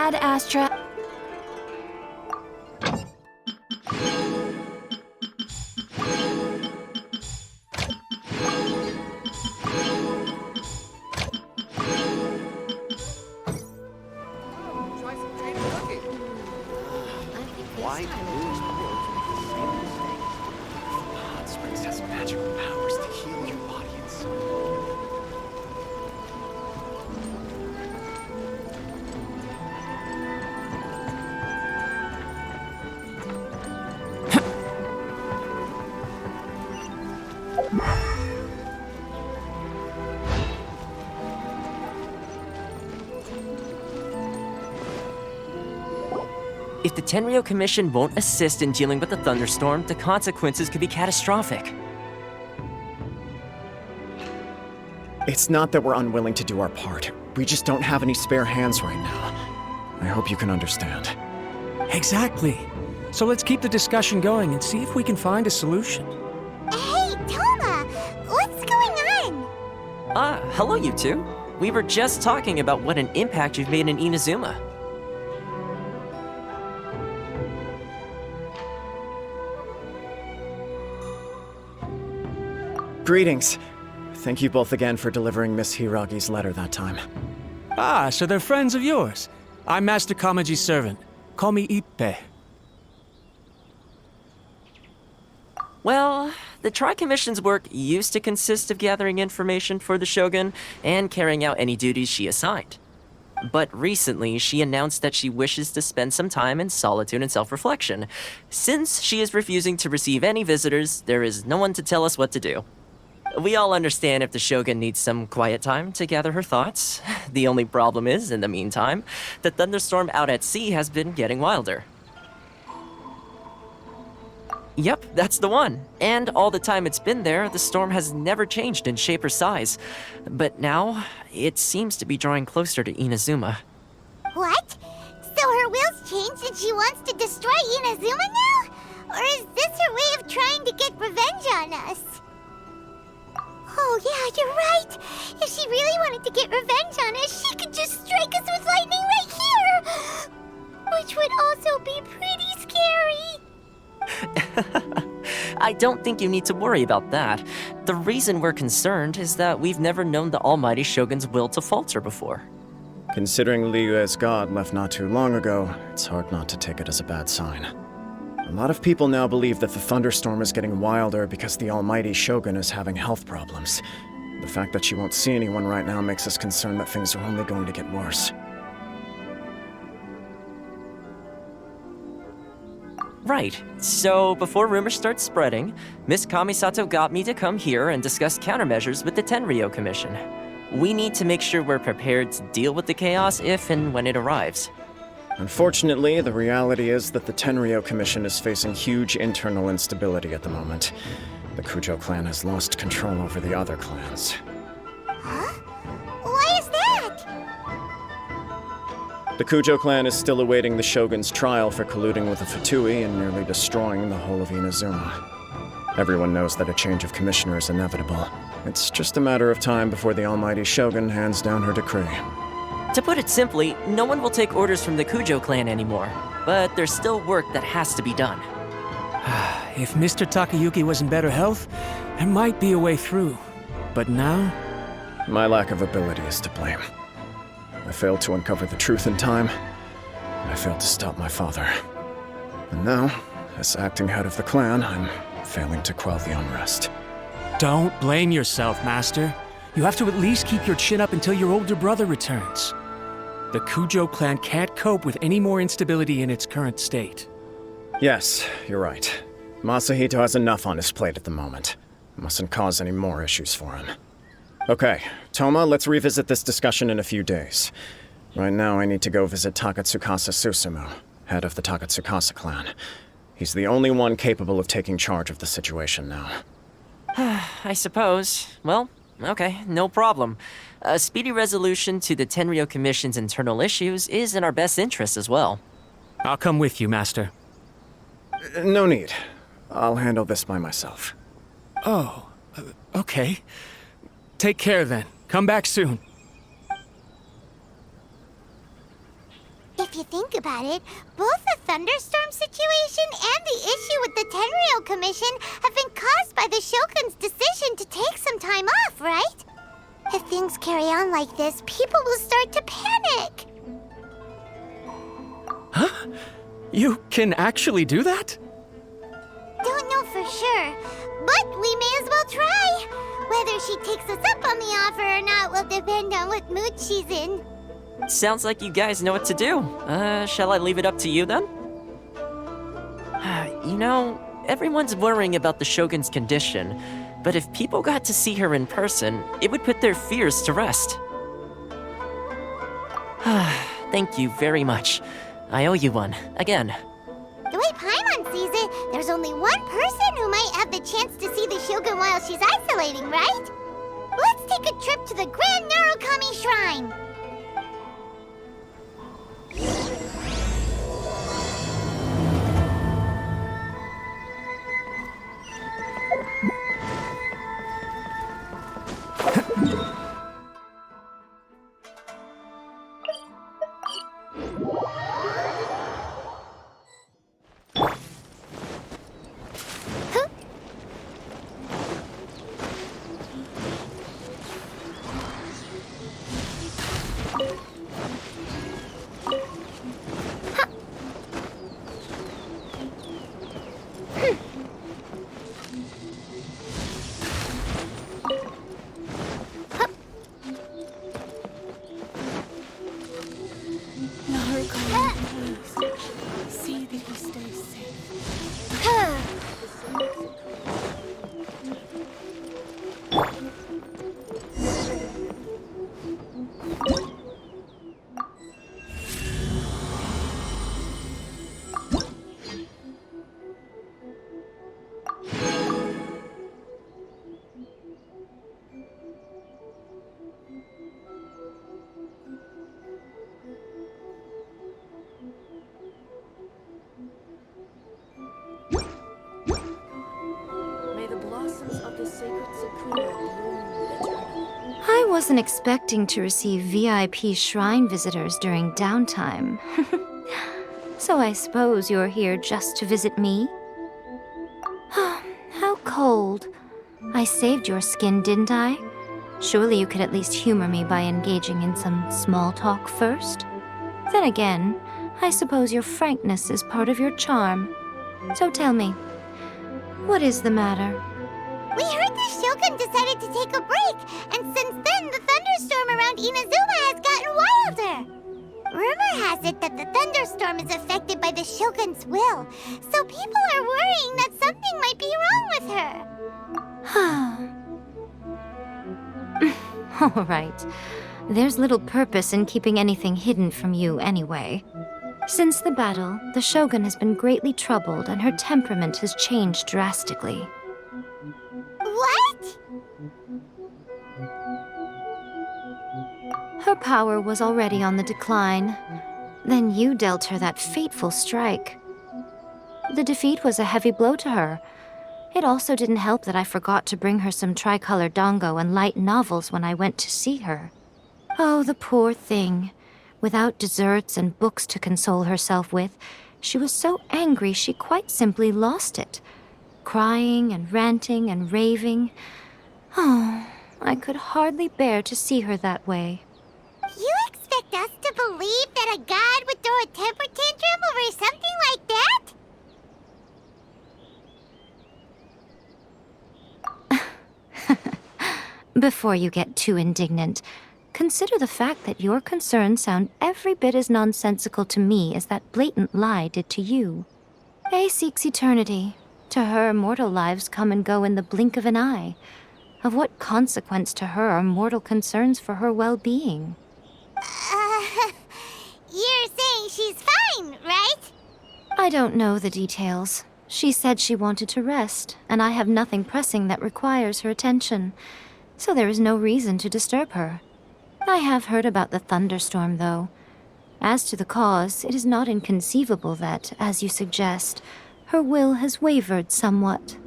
Ad Astra. Why lose Hot Springs has magical powers to heal your audience. If the Tenryo Commission won't assist in dealing with the thunderstorm, the consequences could be catastrophic. It's not that we're unwilling to do our part. We just don't have any spare hands right now. I hope you can understand. Exactly. So let's keep the discussion going and see if we can find a solution. Hey, Toma! What's going on? Hello you two. We were just talking about what an impact you've made in Inazuma. Greetings. Thank you both again for delivering Miss Hiragi's letter that time. Ah, so they're friends of yours. I'm Master Kamaji's servant. Call me Ippe. Well, the Tri-Commission's work used to consist of gathering information for the Shogun and carrying out any duties she assigned. But recently, she announced that she wishes to spend some time in solitude and self-reflection. Since she is refusing to receive any visitors, there is no one to tell us what to do. We all understand if the Shogun needs some quiet time to gather her thoughts. The only problem is, in the meantime, the thunderstorm out at sea has been getting wilder. Yep, that's the one. And all the time it's been there, the storm has never changed in shape or size. But now, it seems to be drawing closer to Inazuma. What? So her will's changed and she wants to destroy Inazuma now? Or is this her way of trying to get revenge on us? Oh yeah, you're right! If she really wanted to get revenge on us, she could just strike us with lightning right here! Which would also be pretty scary! I don't think you need to worry about that. The reason we're concerned is that we've never known the Almighty Shogun's will to falter before. Considering Liyue's god left not too long ago, it's hard not to take it as a bad sign. A lot of people now believe that the thunderstorm is getting wilder because the Almighty Shogun is having health problems. The fact that she won't see anyone right now makes us concerned that things are only going to get worse. Right. So, before rumors start spreading, Miss Kamisato got me to come here and discuss countermeasures with the Tenryo Commission. We need to make sure we're prepared to deal with the chaos if and when it arrives. Unfortunately, the reality is that the Tenryo Commission is facing huge internal instability at the moment. The Kujo clan has lost control over the other clans. Huh? Why is that? The Kujo clan is still awaiting the Shogun's trial for colluding with the Fatui and nearly destroying the whole of Inazuma. Everyone knows that a change of commissioner is inevitable. It's just a matter of time before the Almighty Shogun hands down her decree. To put it simply, no one will take orders from the Kujo clan anymore, but there's still work that has to be done. If Mr. Takayuki was in better health, there might be a way through. But now? My lack of ability is to blame. I failed to uncover the truth in time. I failed to stop my father. And now, as acting head of the clan, I'm failing to quell the unrest. Don't blame yourself, Master. You have to at least keep your chin up until your older brother returns. The Kujo clan can't cope with any more instability in its current state. Yes, you're right. Masahito has enough on his plate at the moment. Mustn't cause any more issues for him. Okay, Toma, let's revisit this discussion in a few days. Right now, I need to go visit Takatsukasa Susumu, head of the Takatsukasa clan. He's the only one capable of taking charge of the situation now. I suppose. Well, okay, no problem. A speedy resolution to the Tenryo Commission's internal issues is in our best interest as well. I'll come with you, Master. No need. I'll handle this by myself. Oh, okay. Take care then. Come back soon. If If you think about it, both the thunderstorm situation and the issue with the Tenryou Commission have been caused by the Shogun's decision to take some time off, right? If things carry on like this, people will start to panic. Huh? You can actually do that? Don't know for sure, but we may as well try. Whether she takes us up on the offer or not will depend on what mood she's in. Sounds like you guys know what to do. Shall I leave it up to you then? You know, everyone's worrying about the Shogun's condition, but if people got to see her in person, it would put their fears to rest. Thank you very much. I owe you one, again. The way Paimon sees it, there's only one person who might have the chance to see the Shogun while she's isolating, right? Let's take a trip to the Grand Narukami Shrine. See that he stays safe. May the blossoms of the sacred Sakura bloom eternally. I wasn't expecting to receive VIP shrine visitors during downtime. So I suppose you're here just to visit me? How cold. I saved your skin, didn't I? Surely you could at least humor me by engaging in some small talk first? Then again, I suppose your frankness is part of your charm. So tell me, what is the matter? We heard the Shogun decided to take a break, and since then the thunderstorm around Inazuma has gotten wilder. Rumor has it that the thunderstorm is affected by the Shogun's will, so people are worrying that something might be wrong with her. All right. There's little purpose in keeping anything hidden from you anyway. Since the battle, the Shogun has been greatly troubled and her temperament has changed drastically. What? Her power was already on the decline. Then you dealt her that fateful strike. The defeat was a heavy blow to her. It also didn't help that I forgot to bring her some tricolor dango and light novels when I went to see her. Oh, the poor thing. Without desserts and books to console herself with, she was so angry she quite simply lost it. Crying and ranting and raving. Oh, I could hardly bear to see her that way. You expect us to believe that a god would throw a temper tantrum over something like that? Before you get too indignant, consider the fact that your concerns sound every bit as nonsensical to me as that blatant lie did to you. Faye seeks eternity. To her, mortal lives come and go in the blink of an eye. Of what consequence to her are mortal concerns for her well-being? You're saying she's fine, right? I don't know the details. She said she wanted to rest, and I have nothing pressing that requires her attention, so there is no reason to disturb her. I have heard about the thunderstorm, though. As to the cause, it is not inconceivable that, as you suggest, her will has wavered somewhat.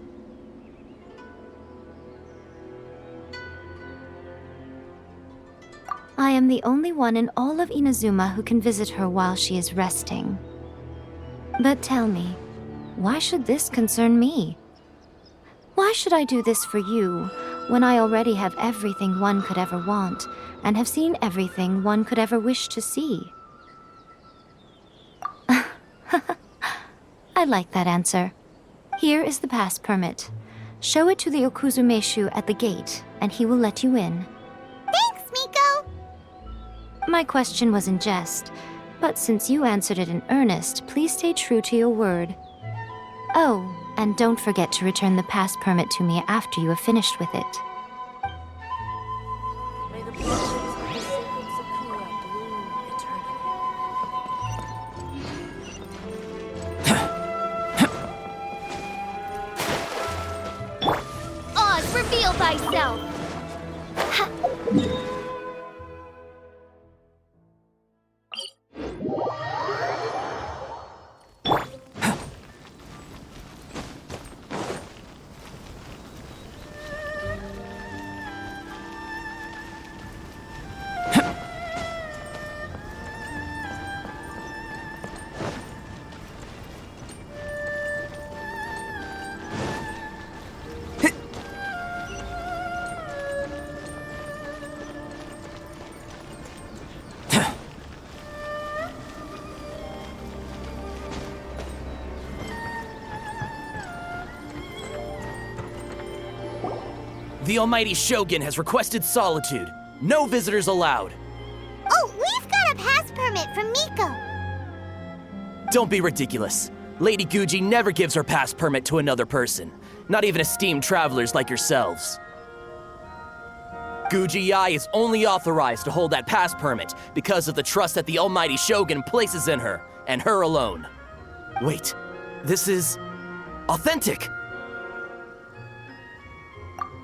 I am the only one in all of Inazuma who can visit her while she is resting. But tell me, why should this concern me? Why should I do this for you, when I already have everything one could ever want, and have seen everything one could ever wish to see? I like that answer. Here is the pass permit. Show it to the Okuzumeshu at the gate, and he will let you in. Thanks, Miko! My question was in jest, but since you answered it in earnest, please stay true to your word. Oh, and don't forget to return the pass permit to me after you have finished with it. May the blessings of the sacred Sakura bloom eternally. Oz, reveal thyself! The Almighty Shogun has requested solitude. No visitors allowed. Oh, we've got a pass permit from Miko. Don't be ridiculous. Lady Guji never gives her pass permit to another person, not even esteemed travelers like yourselves. Guji Ai is only authorized to hold that pass permit because of the trust that the Almighty Shogun places in her, and her alone. Wait, this is authentic.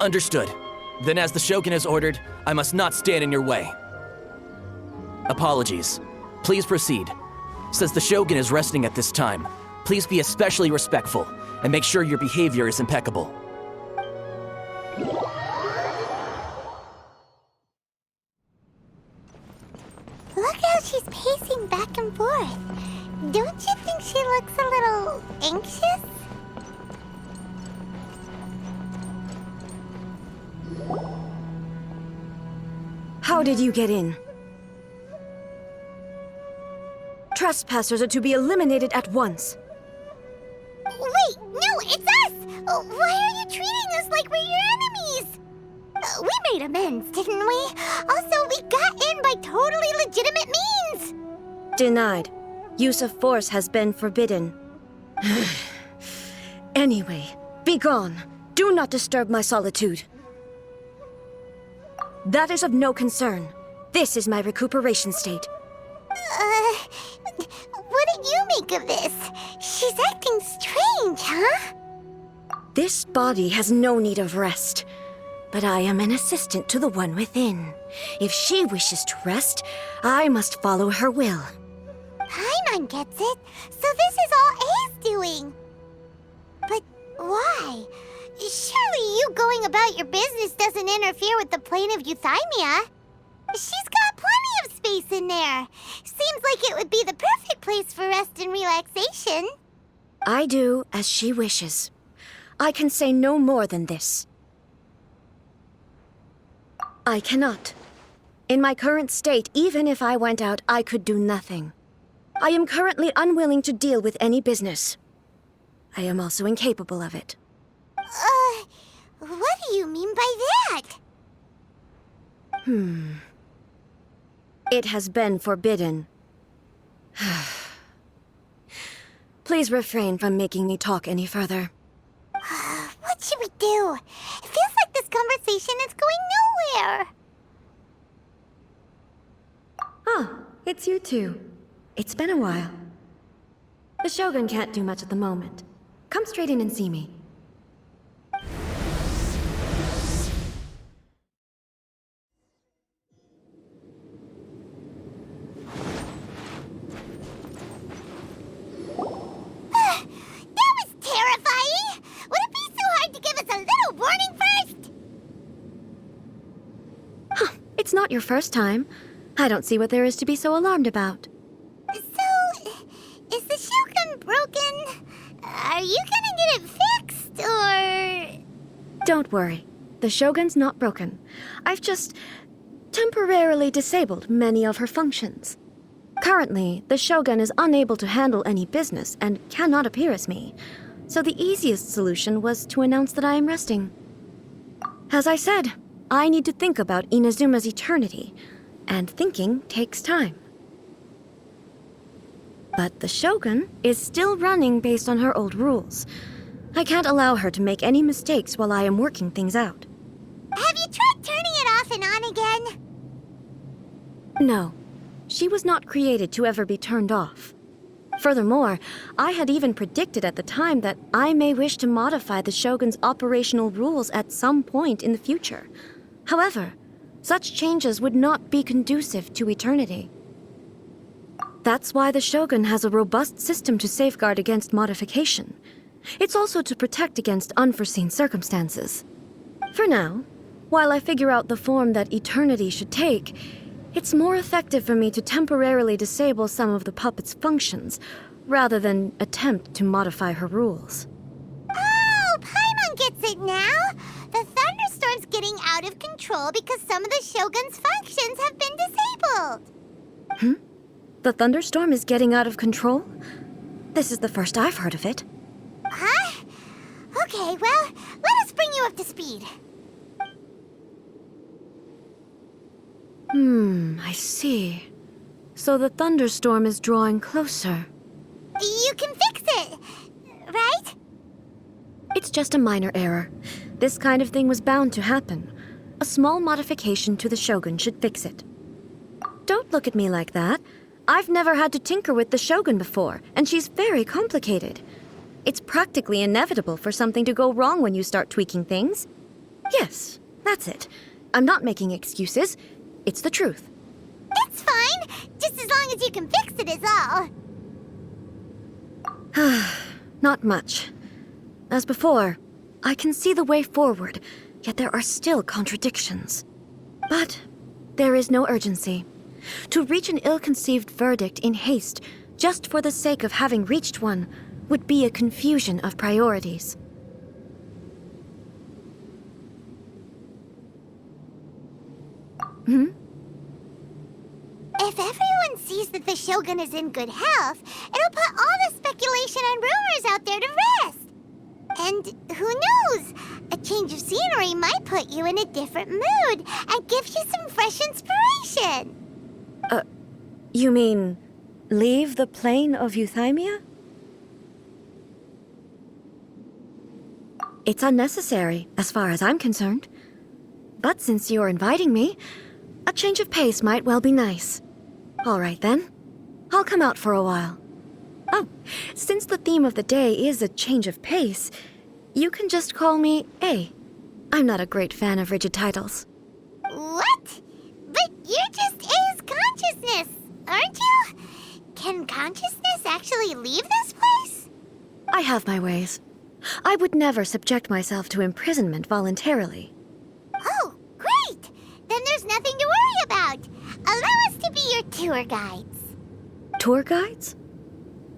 Understood. Then as the Shogun has ordered, I must not stand in your way. Apologies. Please proceed. Since the Shogun is resting at this time, please be especially respectful and make sure your behavior is impeccable. Look how she's pacing back and forth. Don't you think she looks a little anxious? How did you get in? Trespassers are to be eliminated at once. Wait, no, it's us! Why are you treating us like we're your enemies? We made amends, didn't we? Also, we got in by totally legitimate means! Denied. Use of force has been forbidden. Anyway, be gone. Do not disturb my solitude. That is of no concern. This is my recuperation state. What do you make of this? She's acting strange, huh? This body has no need of rest. But I am an assistant to the one within. If she wishes to rest, I must follow her will. Paimon gets it. So this is all A's doing. But why? Surely you going about your business doesn't interfere with the plane of Euthymia. She's got plenty of space in there. Seems like it would be the perfect place for rest and relaxation. I do as she wishes. I can say no more than this. I cannot. In my current state, even if I went out, I could do nothing. I am currently unwilling to deal with any business. I am also incapable of it. What do you mean by that? It has been forbidden. Please refrain from making me talk any further. What should we do? It feels like this conversation is going nowhere. Ah, it's you two. It's been a while. The Shogun can't do much at the moment. Come straight in and see me. That was terrifying! Would it be so hard to give us a little warning first? It's not not your first time. I don't see what there is to be so alarmed about. So, is the Shogun broken? Are you gonna get it fixed, or...? Don't worry. The Shogun's not broken. I've just temporarily disabled many of her functions. Currently, the Shogun is unable to handle any business and cannot appear as me, so the easiest solution was to announce that I am resting. As I said, I need to think about Inazuma's eternity, and thinking takes time. But the Shogun is still running based on her old rules. I can't allow her to make any mistakes while I am working things out. Have you tried turning it off and on again? No. She was not created to ever be turned off. Furthermore, I had even predicted at the time that I may wish to modify the Shogun's operational rules at some point in the future. However, such changes would not be conducive to eternity. That's why the Shogun has a robust system to safeguard against modification. It's also to protect against unforeseen circumstances. For now, while I figure out the form that eternity should take, it's more effective for me to temporarily disable some of the puppet's functions, rather than attempt to modify her rules. Oh, Paimon gets it now! The thunderstorm's getting out of control because some of the Shogun's functions have been disabled. The thunderstorm is getting out of control? This is the first I've heard of it. Huh? Okay, well, let us bring you up to speed. I see. So the thunderstorm is drawing closer. You can fix it, right? It's just a minor error. This kind of thing was bound to happen. A small modification to the Shogun should fix it. Don't look at me like that. I've never had to tinker with the Shogun before, and she's very complicated. It's practically inevitable for something to go wrong when you start tweaking things. Yes, that's it. I'm not making excuses. It's the truth. It's fine, just as long as you can fix it is all. Not much. As before, I can see the way forward, yet there are still contradictions. But there is no urgency. To reach an ill-conceived verdict in haste, just for the sake of having reached one, would be a confusion of priorities. If everyone sees that the Shogun is in good health, it'll put all the speculation and rumors out there to rest. And who knows? A change of scenery might put you in a different mood and give you some fresh inspiration. You mean, leave the plane of euthymia? It's unnecessary, as far as I'm concerned. But since you're inviting me, a change of pace might well be nice. All right, then. I'll come out for a while. Oh, since the theme of the day is a change of pace, you can just call me A. I'm not a great fan of rigid titles. What? But you're just A's consciousness, aren't you? Can consciousness actually leave this place? I have my ways. I would never subject myself to imprisonment voluntarily. Oh, great! Then there's nothing to worry about. Allow us to be your tour guides. Tour guides?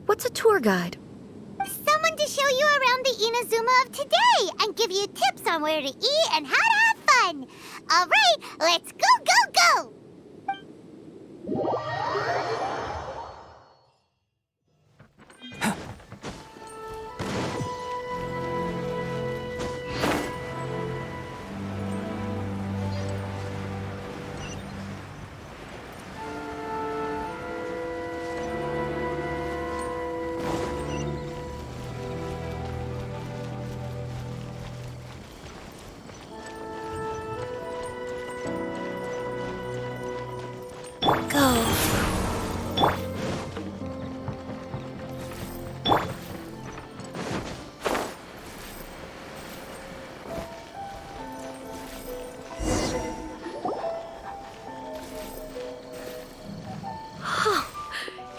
What's a tour guide? Someone to show you around the Inazuma of today and give you tips on where to eat and how to have fun. All right, let's go, go, go!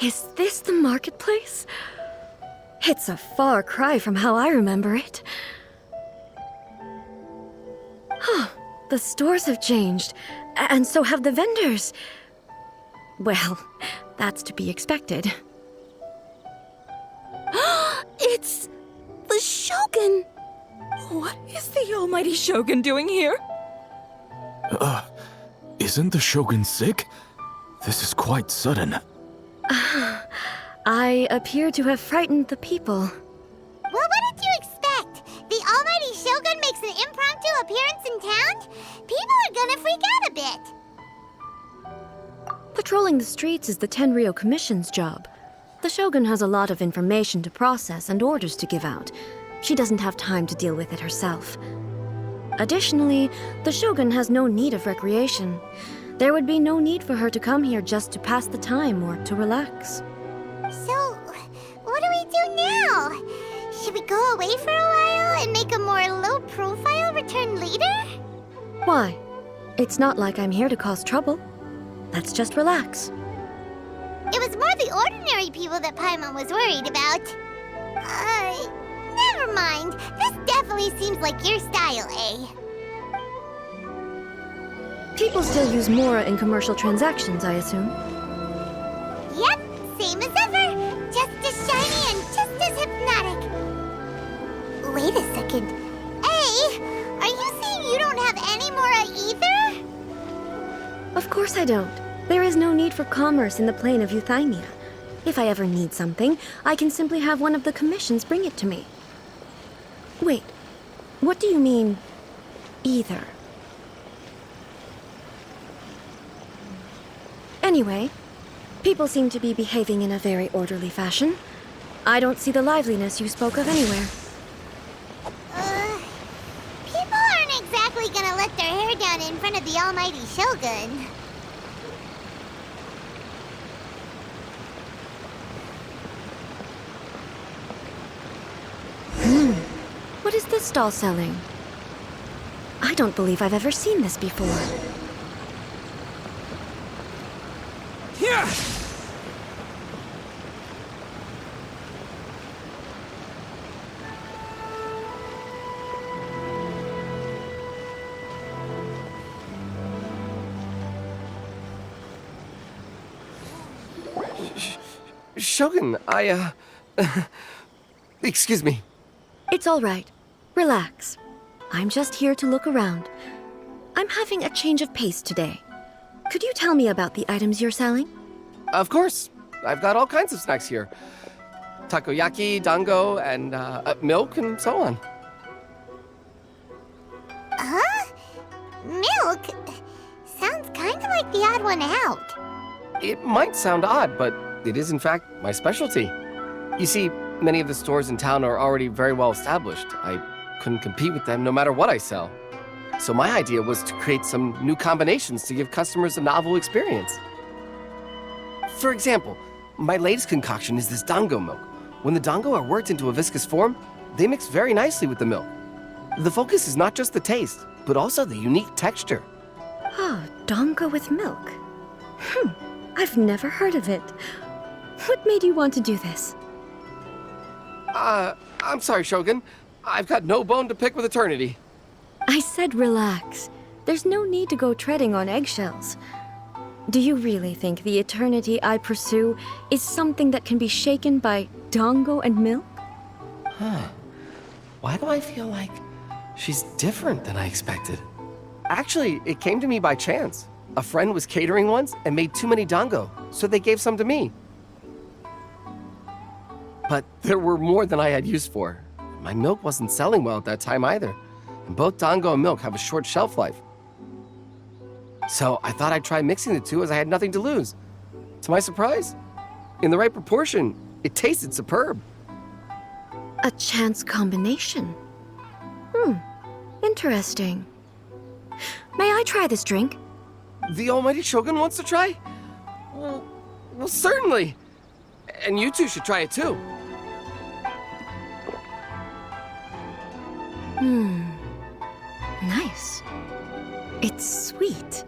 Is this the marketplace? It's a far cry from how I remember it. The stores have changed, And so have the vendors. Well, that's to be expected. It's the Shogun! What is the almighty Shogun doing here? Isn't the Shogun sick? This is quite sudden. I appear to have frightened the people. Well, what did you expect? The almighty Shogun makes an impromptu appearance in town? People are gonna freak out a bit. Patrolling the streets is the Tenryou Commission's job. The Shogun has a lot of information to process and orders to give out. She doesn't have time to deal with it herself. Additionally, the Shogun has no need of recreation. There would be no need for her to come here just to pass the time or to relax. So, what do we do now? Should we go away for a while and make a more low-profile return later? Why? It's not like I'm here to cause trouble. Let's just relax. It was more the ordinary people that Paimon was worried about. Never mind. This definitely seems like your style, eh? People still use Mora in commercial transactions, I assume. Yep, same as ever. Just as shiny and just as hypnotic. Wait a second. Hey, are you saying you don't have any Mora either? Of course I don't. There is no need for commerce in the plane of Euthymia. If I ever need something, I can simply have one of the commissions bring it to me. Wait, what do you mean, either? Anyway, people seem to be behaving in a very orderly fashion. I don't see the liveliness you spoke of anywhere. People aren't exactly gonna let their hair down in front of the almighty Shogun. What is this stall selling? I don't believe I've ever seen this before. Yeah! Shogun, excuse me. It's all right. Relax. I'm just here to look around. I'm having a change of pace today. Could you tell me about the items you're selling? Of course. I've got all kinds of snacks here. Takoyaki, dango, and milk, and so on. Huh? Milk? Sounds kind of like the odd one out. It might sound odd, but it is in fact my specialty. You see, many of the stores in town are already very well established. I couldn't compete with them no matter what I sell. So my idea was to create some new combinations to give customers a novel experience. For example, my latest concoction is this dango milk. When the dango are worked into a viscous form, they mix very nicely with the milk. The focus is not just the taste, but also the unique texture. Oh, dango with milk. I've never heard of it. What made you want to do this? I'm sorry, Shogun. I've got no bone to pick with eternity. I said relax. There's no need to go treading on eggshells. Do you really think the eternity I pursue is something that can be shaken by dango and milk? Why do I feel like she's different than I expected? Actually, it came to me by chance. A friend was catering once and made too many dango, so they gave some to me. But there were more than I had use for. My milk wasn't selling well at that time either, and both dango and milk have a short shelf life. So I thought I'd try mixing the two as I had nothing to lose. To my surprise, in the right proportion, it tasted superb. A chance combination. Interesting. May I try this drink? The almighty Shogun wants to try? Well, certainly. And you two should try it too. Nice. It's sweet.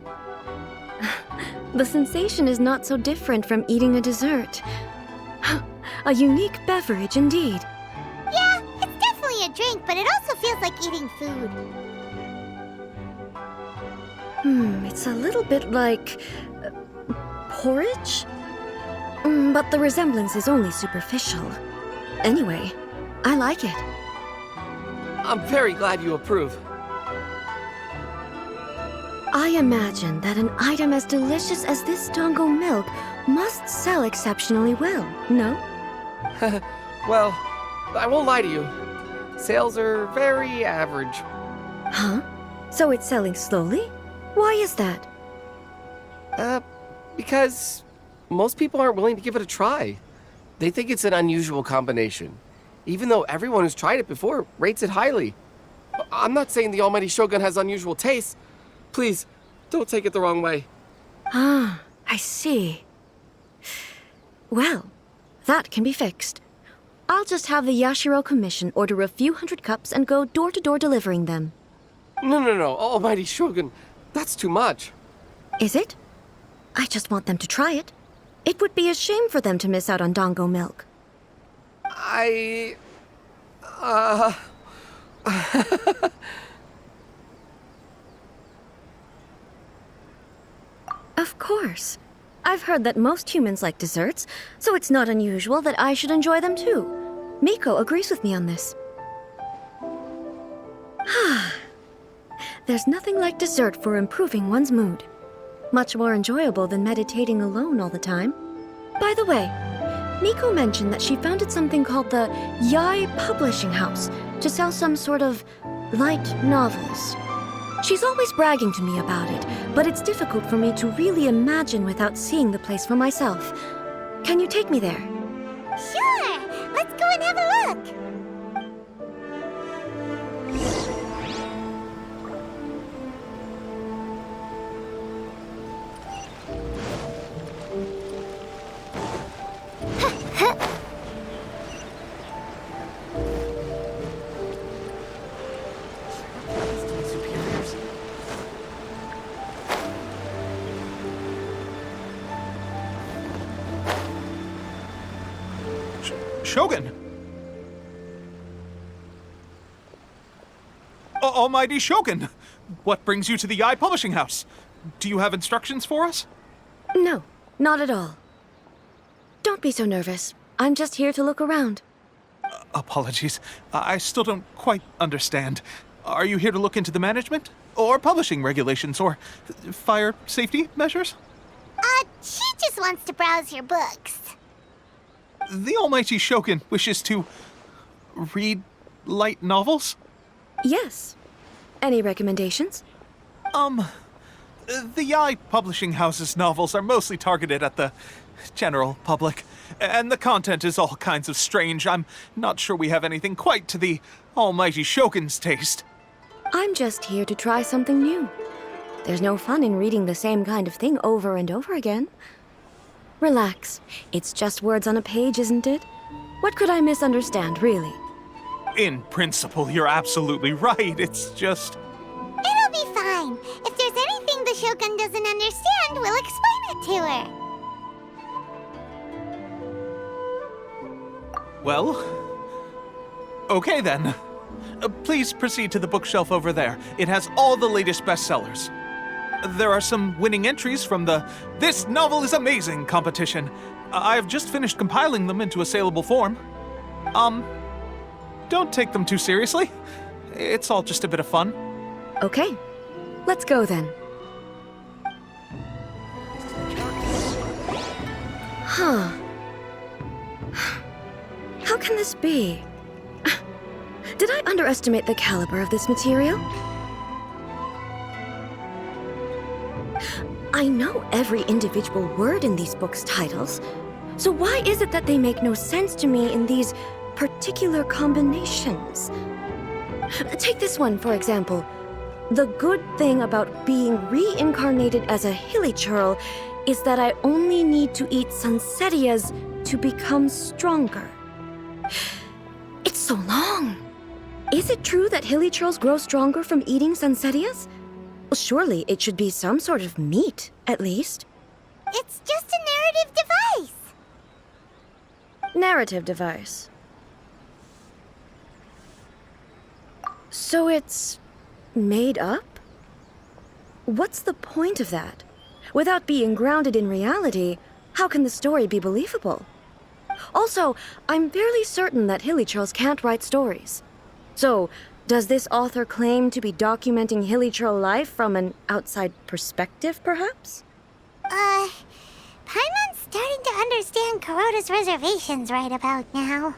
The sensation is not so different from eating a dessert. A unique beverage indeed. Yeah, it's definitely a drink, but it also feels like eating food. It's a little bit like porridge? But the resemblance is only superficial. Anyway, I like it. I'm very glad you approve. I imagine that an item as delicious as this Dango milk must sell exceptionally well, no? Well, I won't lie to you. Sales are very average. Huh? So it's selling slowly? Why is that? Because most people aren't willing to give it a try. They think it's an unusual combination, even though everyone who's tried it before rates it highly. I'm not saying the Almighty Shogun has unusual tastes. Please, don't take it the wrong way. Ah, I see. Well, that can be fixed. I'll just have the Yashiro Commission order a few hundred cups and go door to door delivering them. No, Almighty Shogun, that's too much. Is it? I just want them to try it. It would be a shame for them to miss out on Dango milk. Of course. I've heard that most humans like desserts, so it's not unusual that I should enjoy them too. Miko agrees with me on this. There's nothing like dessert for improving one's mood. Much more enjoyable than meditating alone all the time. By the way, Miko mentioned that she founded something called the Yai Publishing House to sell some sort of light novels. She's always bragging to me about it, but it's difficult for me to really imagine without seeing the place for myself. Can you take me there? Sure! Let's go and have a look! Shogun! Almighty Shogun! What brings you to the Yai Publishing House? Do you have instructions for us? No, not at all. Don't be so nervous. I'm just here to look around. Apologies. I still don't quite understand. Are you here to look into the management? Or publishing regulations? Or fire safety measures? She just wants to browse your books. The Almighty Shogun wishes to read light novels? Yes. Any recommendations? The Yai Publishing House's novels are mostly targeted at the general public, and the content is all kinds of strange. I'm not sure we have anything quite to the Almighty Shogun's taste. I'm just here to try something new. There's no fun in reading the same kind of thing over and over again. Relax. It's just words on a page, isn't it? What could I misunderstand, really? In principle, you're absolutely right. It's just... It'll be fine. If there's anything the Shogun doesn't understand, we'll explain it to her. Well... Okay then. Please proceed to the bookshelf over there. It has all the latest bestsellers. There are some winning entries from the This Novel is Amazing competition. I've just finished compiling them into a saleable form. Don't take them too seriously. It's all just a bit of fun. Okay. Let's go then. Huh. How can this be? Did I underestimate the caliber of this material? I know every individual word in these books' titles, so why is it that they make no sense to me in these particular combinations? Take this one, for example. The good thing about being reincarnated as a hilly churl is that I only need to eat Sansetias to become stronger. It's so long. Is it true that hilly churls grow stronger from eating Sansetias? Well, surely it should be some sort of meat, at least. It's just a narrative device. Narrative device. So it's made up? what's the point of that? Without being grounded in reality, how can the story be believable? Also, I'm fairly certain that Hilichurls can't write stories. So, does this author claim to be documenting Hilichurl life from an outside perspective, perhaps? Paimon's starting to understand Kuroda's reservations right about now.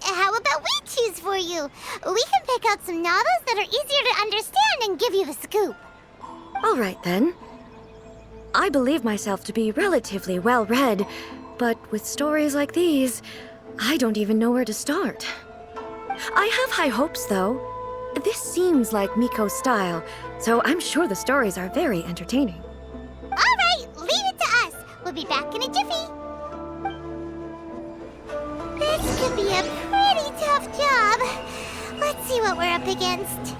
How about we choose for you? We can pick out some novels that are easier to understand and give you the scoop. All right, then. I believe myself to be relatively well-read, but with stories like these, I don't even know where to start. I have high hopes, though. This seems like Miko's style, so I'm sure the stories are very entertaining. All right, leave it to us. We'll be back in a jiffy. This could be a pretty tough job. Let's see what we're up against.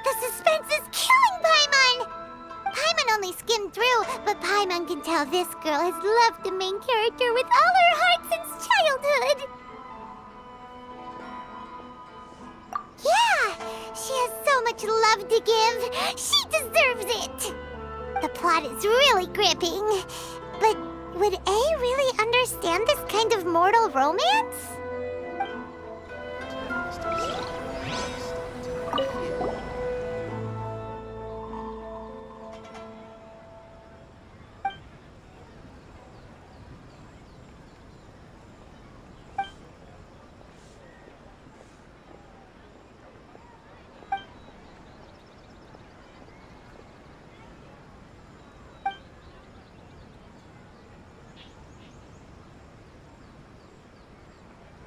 The suspense is killing Paimon! Paimon only skimmed through, but Paimon can tell this girl has loved the main character with all her heart since childhood. Yeah, she has so much love to give. She deserves it. The plot is really gripping. But would A really understand this kind of mortal romance?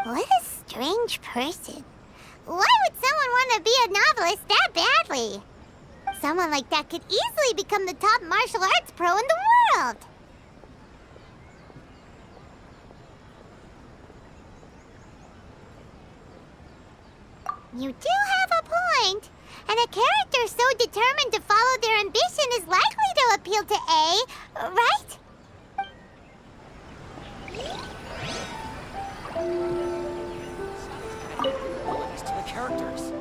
What a strange person. Why would someone want to be a novelist that badly? Someone like that could easily become the top martial arts pro in the world. You do have a point. And a character so determined to follow their ambition is likely to appeal to A, right? To the characters.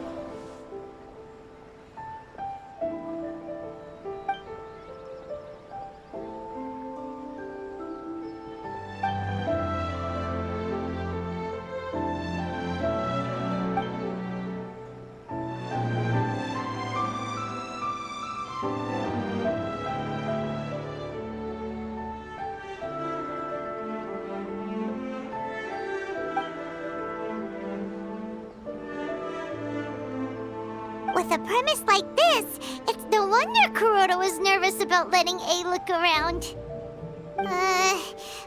With a premise like this, it's no wonder Kuroda was nervous about letting A look around.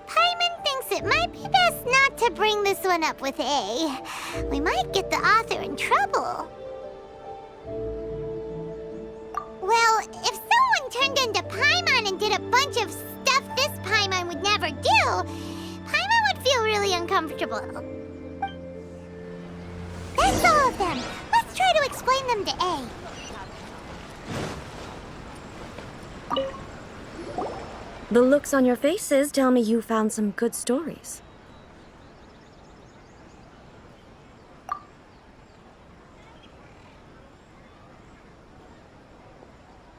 Paimon thinks it might be best not to bring this one up with A. We might get the author in trouble. Well, if someone turned into Paimon and did a bunch of stuff this Paimon would never do, Paimon would feel really uncomfortable. That's all of them. Let's try to explain them to A. The looks on your faces tell me you found some good stories.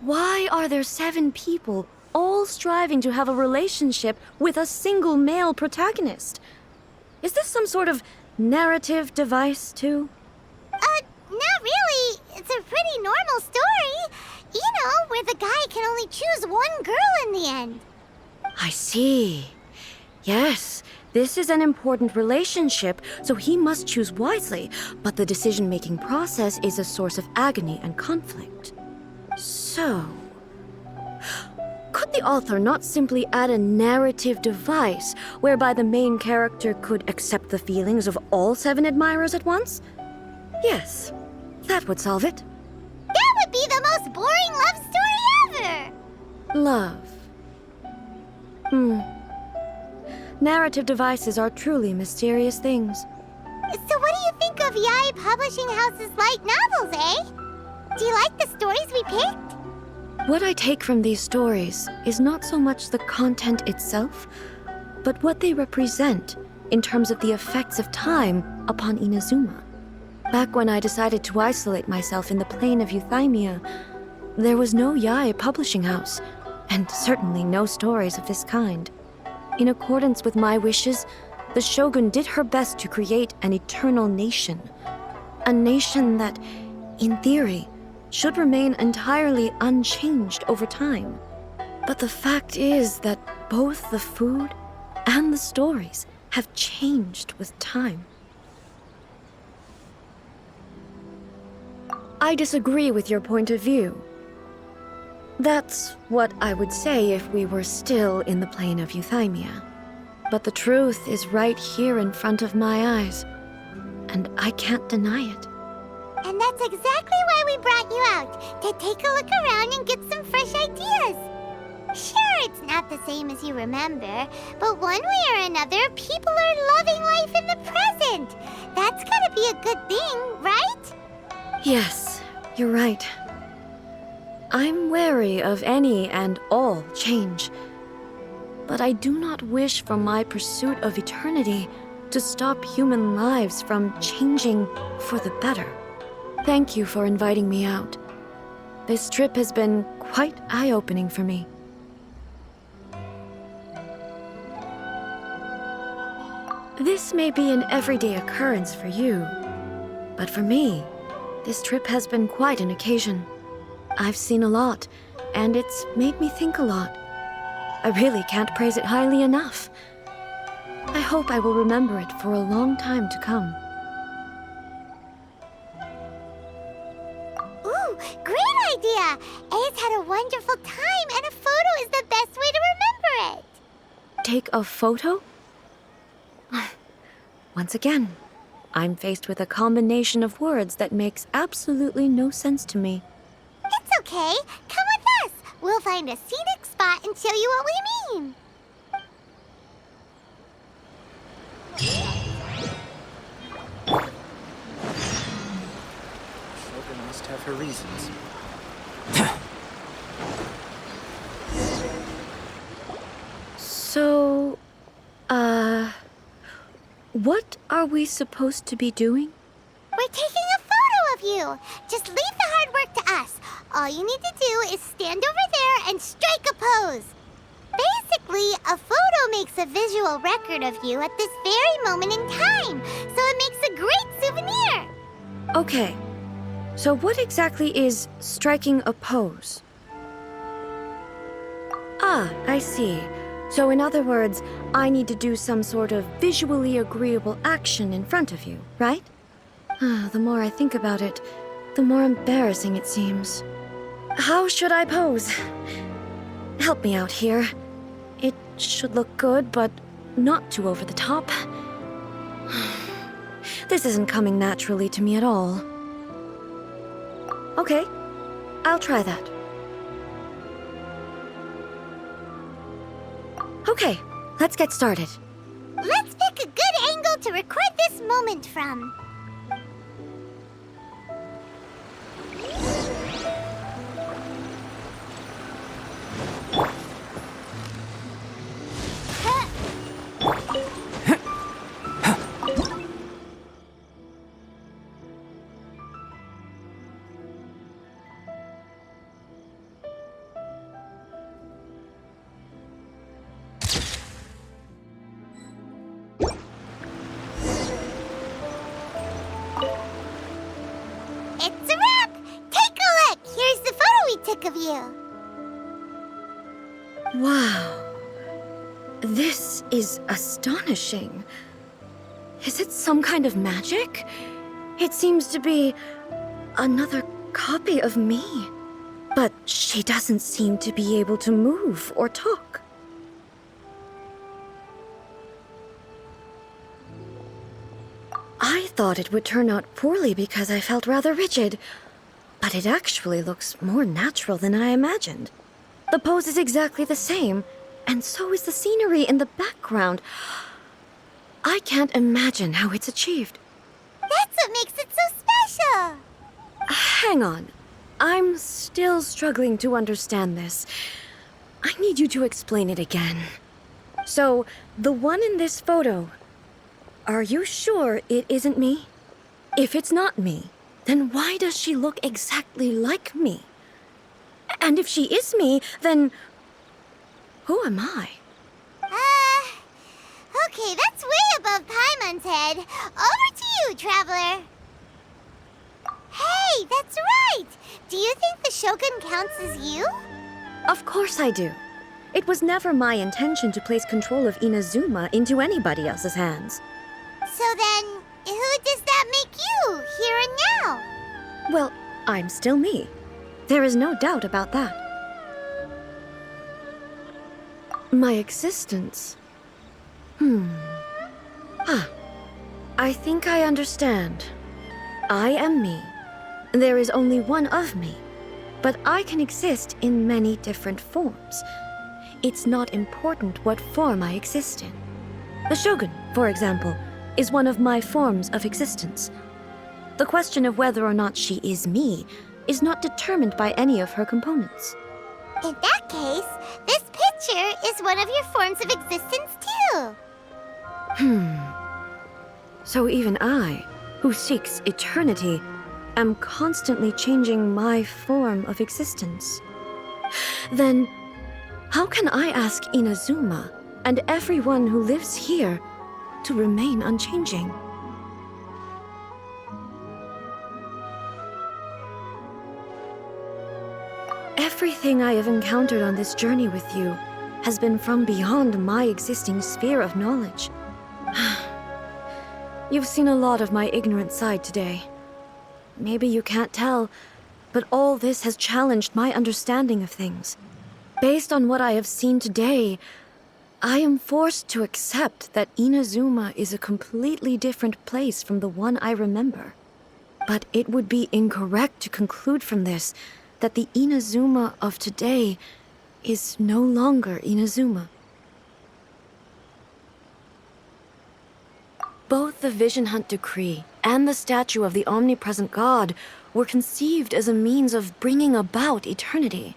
Why are there 7 people all striving to have a relationship with a single male protagonist? Is this some sort of narrative device, too? Not really. It's a pretty normal story. You know, where the guy can only choose one girl in the end. I see. Yes, this is an important relationship, so he must choose wisely, but the decision-making process is a source of agony and conflict. So, could the author not simply add a narrative device whereby the main character could accept the feelings of all 7 admirers at once? Yes, That would solve it. That would be the most boring love story ever! Love. Narrative devices are truly mysterious things. So what do you think of Yae Publishing House's light novels, eh? Do you like the stories we picked? What I take from these stories is not so much the content itself, but what they represent in terms of the effects of time upon Inazuma. Back when I decided to isolate myself in the plane of Euthymia, there was no Yae Publishing House, and certainly no stories of this kind. In accordance with my wishes, the Shogun did her best to create an eternal nation. A nation that, in theory, should remain entirely unchanged over time. But the fact is that both the food and the stories have changed with time. I disagree with your point of view. That's what I would say if we were still in the plane of Euthymia. But the truth is right here in front of my eyes, and I can't deny it. And that's exactly why we brought you out, to take a look around and get some fresh ideas. Sure, it's not the same as you remember, but one way or another, people are loving life in the present. That's gotta be a good thing, right? Yes, you're right. I'm wary of any and all change, but I do not wish for my pursuit of eternity to stop human lives from changing for the better. Thank you for inviting me out. This trip has been quite eye-opening for me. This may be an everyday occurrence for you, but for me, this trip has been quite an occasion. I've seen a lot, and it's made me think a lot. I really can't praise it highly enough. I hope I will remember it for a long time to come. Ooh, great idea! A's had a wonderful time, and a photo is the best way to remember it. Take a photo? Once again, I'm faced with a combination of words that makes absolutely no sense to me. It's okay. Come with us. We'll find a scenic spot and show you what we mean. Shogun must have her reasons. So, what are we supposed to be doing? We're taking a photo of you. Just leave the hard work to us. All you need to do is stand over there and strike a pose. Basically, a photo makes a visual record of you at this very moment in time, so it makes a great souvenir. Okay, so what exactly is striking a pose? Ah, I see. So in other words, I need to do some sort of visually agreeable action in front of you, right? The more I think about it, the more embarrassing it seems. How should I pose? Help me out here. It should look good, but not too over the top. This isn't coming naturally to me at all. Okay, I'll try that. Okay, let's get started. Let's pick a good angle to record this moment from. It's a wrap! Take a look! Here's the photo we took of you. Wow. This is astonishing. Is it some kind of magic? It seems to be another copy of me. But she doesn't seem to be able to move or talk. I thought it would turn out poorly because I felt rather rigid, but it actually looks more natural than I imagined. The pose is exactly the same, and so is the scenery in the background. I can't imagine how it's achieved. That's what makes it so special! Hang on. I'm still struggling to understand this. I need you to explain it again. So, the one in this photo, are you sure it isn't me? If it's not me, then why does she look exactly like me? And if she is me, then who am I? Okay, that's way above Paimon's head. Over to you, Traveler. Hey, that's right! Do you think the Shogun counts as you? Of course I do. It was never my intention to place control of Inazuma into anybody else's hands. So then, who does that make you, here and now? Well, I'm still me. There is no doubt about that. My existence. I think I understand. I am me. There is only one of me, but I can exist in many different forms. It's not important what form I exist in. The Shogun, for example, is one of my forms of existence. The question of whether or not she is me is not determined by any of her components. In that case, this picture is one of your forms of existence too. So even I, who seeks eternity, am constantly changing my form of existence. Then, how can I ask Inazuma and everyone who lives here to remain unchanging? Everything I have encountered on this journey with you has been from beyond my existing sphere of knowledge. You've seen a lot of my ignorant side today. Maybe you can't tell, but all this has challenged my understanding of things. Based on what I have seen today, I am forced to accept that Inazuma is a completely different place from the one I remember. But it would be incorrect to conclude from this that the Inazuma of today is no longer Inazuma. Both the Vision Hunt Decree and the statue of the omnipresent God were conceived as a means of bringing about eternity.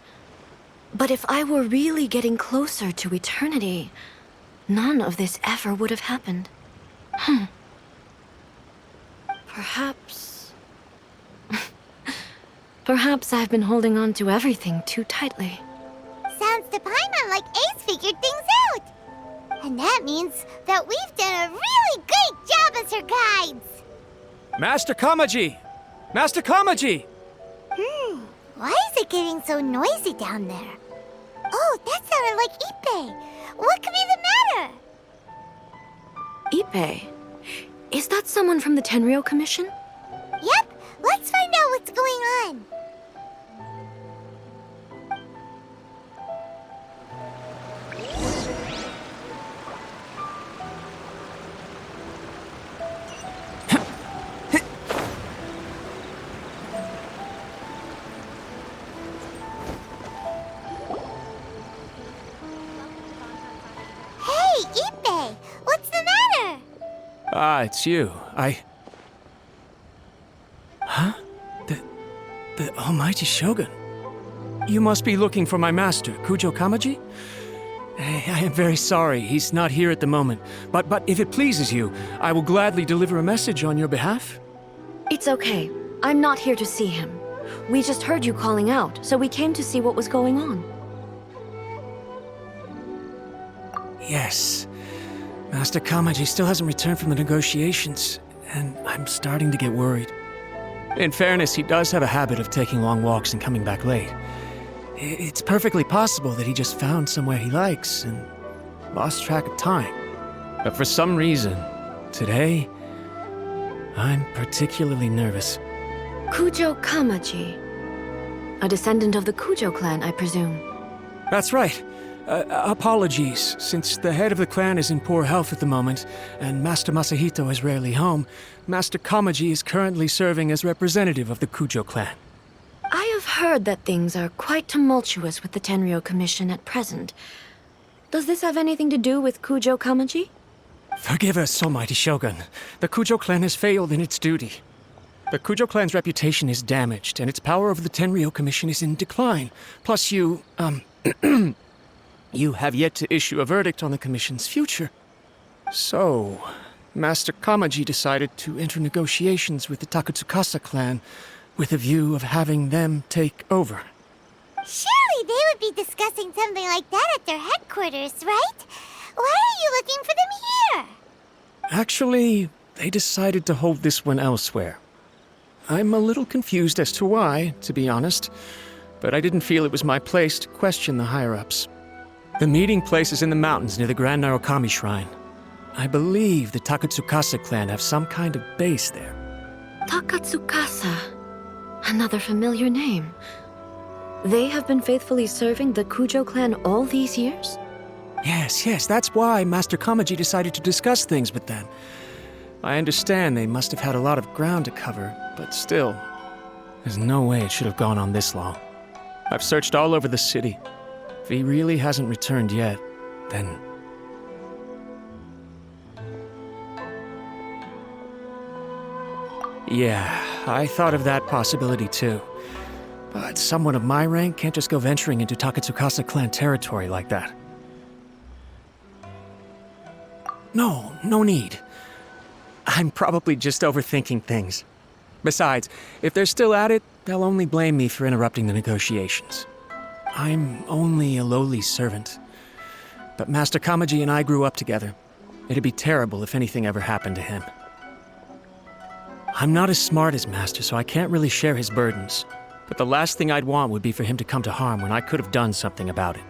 But if I were really getting closer to eternity, none of this ever would have happened. Perhaps... Perhaps I've been holding on to everything too tightly. Sounds to Paimon like Ace figured things out. And that means that we've done a really great job as her guides. Master Kamaji! Master Kamaji! Why is it getting so noisy down there? Oh, that sounded like Ippei. What could be the matter? Ippei? Is that someone from the Tenryou Commission? Yep, let's find out what's going on. Hey, Ippei, what's the matter? Ah, it's you. Huh? The almighty Shogun. You must be looking for my master, Kujo Kamaji? I am very sorry, he's not here at the moment. But if it pleases you, I will gladly deliver a message on your behalf. It's okay. I'm not here to see him. We just heard you calling out, so we came to see what was going on. Yes. Master Kamaji still hasn't returned from the negotiations, and I'm starting to get worried. In fairness, he does have a habit of taking long walks and coming back late. It's perfectly possible that he just found somewhere he likes and lost track of time. But for some reason, today, I'm particularly nervous. Kujo Kamaji. A descendant of the Kujo clan, I presume. That's right. Apologies. Since the head of the clan is in poor health at the moment, and Master Masahito is rarely home, Master Kamaji is currently serving as representative of the Kujo clan. I have heard that things are quite tumultuous with the Tenryo Commission at present. Does this have anything to do with Kujo Kamaji? Forgive us, Almighty Shogun. The Kujo clan has failed in its duty. The Kujo clan's reputation is damaged, and its power over the Tenryo Commission is in decline. Plus you have yet to issue a verdict on the Commission's future. So, Master Kamaji decided to enter negotiations with the Takatsukasa clan with a view of having them take over. Surely they would be discussing something like that at their headquarters, right? Why are you looking for them here? Actually, they decided to hold this one elsewhere. I'm a little confused as to why, to be honest, but I didn't feel it was my place to question the higher-ups. The meeting place is in the mountains near the Grand Narukami Shrine. I believe the Takatsukasa clan have some kind of base there. Takatsukasa. Another familiar name. They have been faithfully serving the Kujo clan all these years? Yes, that's why Master Kamaji decided to discuss things with them. I understand they must have had a lot of ground to cover, but still, there's no way it should have gone on this long. I've searched all over the city. If he really hasn't returned yet, then... Yeah, I thought of that possibility too. But someone of my rank can't just go venturing into Takatsukasa clan territory like that. No need. I'm probably just overthinking things. Besides, if they're still at it, they'll only blame me for interrupting the negotiations. I'm only a lowly servant. But Master Kamaji and I grew up together. It'd be terrible if anything ever happened to him. I'm not as smart as Master, so I can't really share his burdens. But the last thing I'd want would be for him to come to harm when I could have done something about it.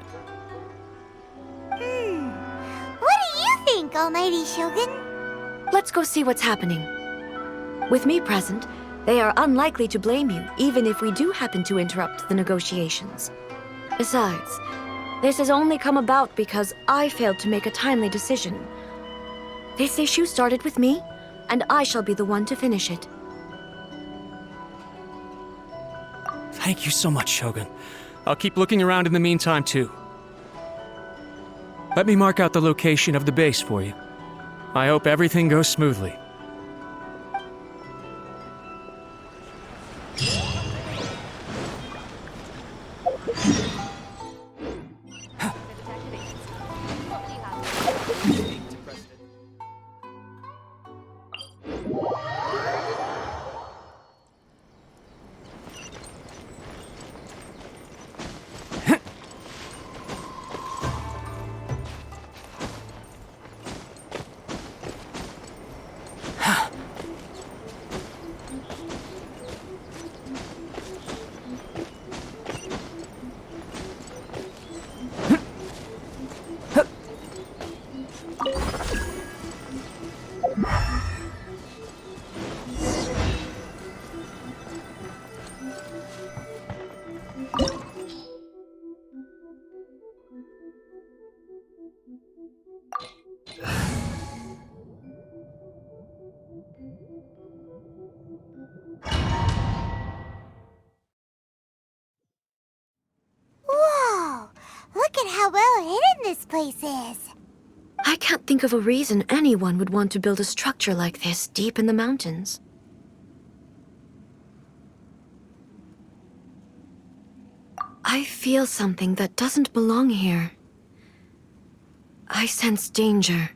What do you think, Almighty Shogun? Let's go see what's happening. With me present, they are unlikely to blame you, even if we do happen to interrupt the negotiations. Besides, this has only come about because I failed to make a timely decision. This issue started with me, and I shall be the one to finish it. Thank you so much, Shogun. I'll keep looking around in the meantime, too. Let me mark out the location of the base for you. I hope everything goes smoothly. Whoa! Look at how well hidden this place is. I can't think of a reason anyone would want to build a structure like this deep in the mountains. I feel something that doesn't belong here. I sense danger.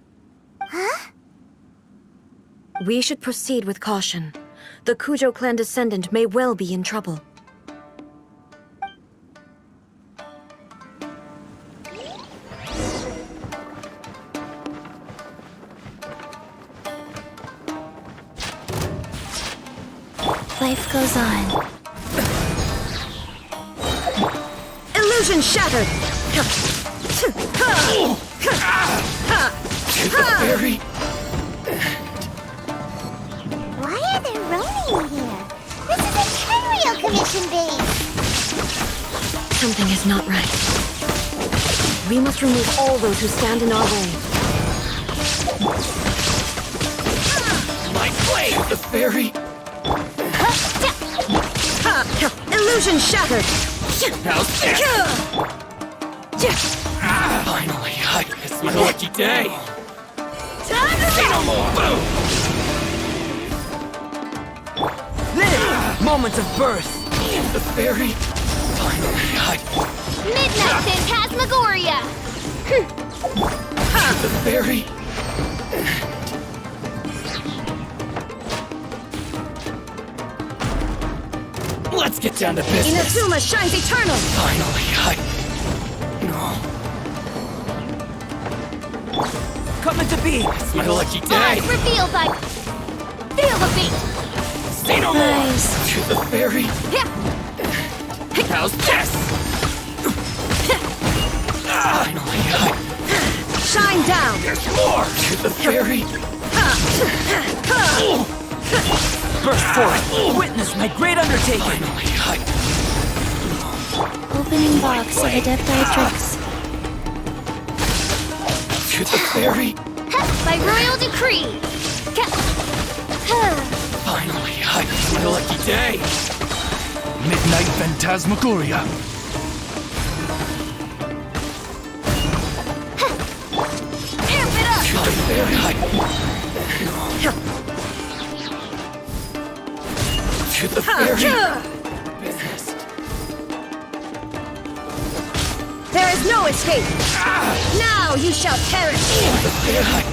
Huh? We should proceed with caution. The Kujo clan descendant may well be in trouble. Life goes on. Illusion shattered! Why are there Ronin here? This is a Tenryo Commission base. Something is not right. We must remove all those who stand in our way. My blade! The fairy! Illusion shattered! How's this? Finally, it's my lucky day! Say no more! Boom! Live! Moments of birth! The fairy! Finally, Midnight Phantasmagoria! the fairy! Let's get down to business! Inazuma shines eternal! Finally, No, Coming to be! it's my lucky day! Odds revealed by... Feel the beat! Say no more! To the fairy! How's this? Finally, Shine down! there's more! To the fairy! Burst forth! Witness my great undertaking! Finally, Opening box of Adepti Tricks. to the fairy! By royal decree! Finally, it's my lucky day! Midnight Phantasmagoria. Amp it up! To the fairy! To the fairy! Business. There is no escape! Now you shall perish! The fairy!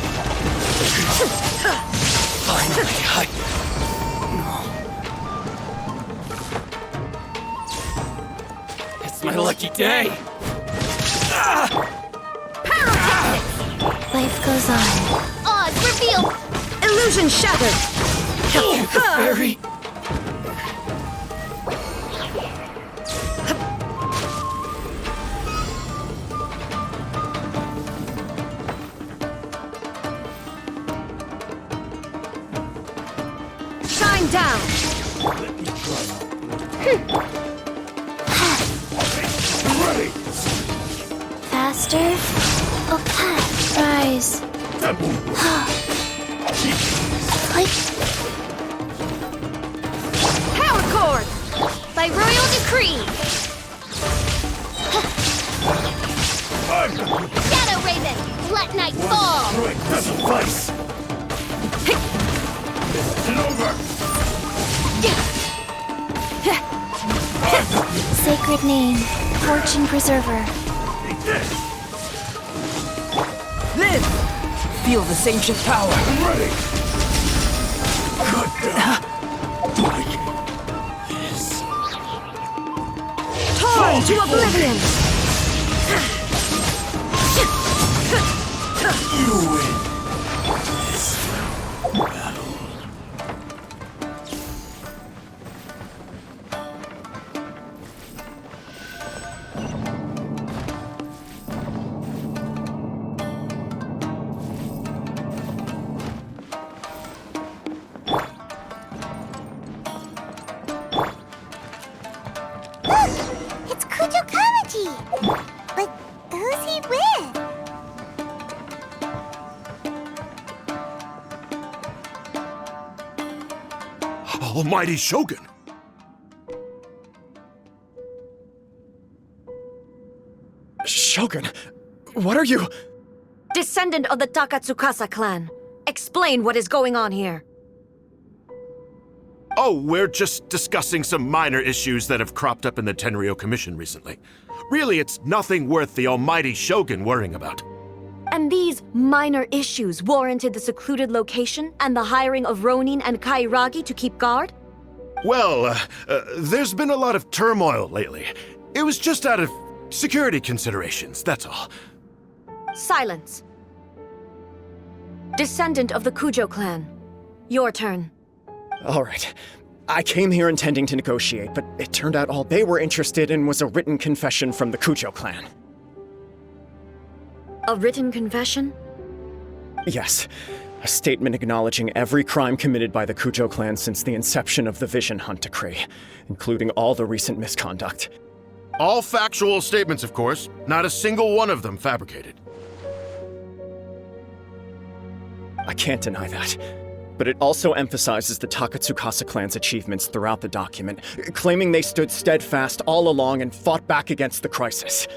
Finally, it's my lucky day! Life goes on. Odds revealed! Illusion shattered! The fairy! Shine down! Faster. Okay. Rise. Click. Power chord! By royal decree! Shadow Raven! Let night fall! Sacred name. Fortune Preserver. Live! Feel this ancient power! Torn to oblivion! It's Kujo Kamaji! But who's he with? Almighty Shogun. Shogun, what are you? Descendant of the Takatsukasa clan. Explain what is going on here. Oh, we're just discussing some minor issues that have cropped up in the Tenryo Commission recently. Really, it's nothing worth the almighty Shogun worrying about. And these minor issues warranted the secluded location and the hiring of Ronin and Kairagi to keep guard? Well, there's been a lot of turmoil lately. It was just out of security considerations, that's all. Silence. Descendant of the Kujo clan. Your turn. All right. I came here intending to negotiate, but it turned out all they were interested in was a written confession from the Kujo clan. A written confession? Yes. A statement acknowledging every crime committed by the Kujo clan since the inception of the Vision Hunt decree, including all the recent misconduct. All factual statements, of course. Not a single one of them fabricated. I can't deny that. But it also emphasizes the Takatsukasa clan's achievements throughout the document, claiming they stood steadfast all along and fought back against the crisis.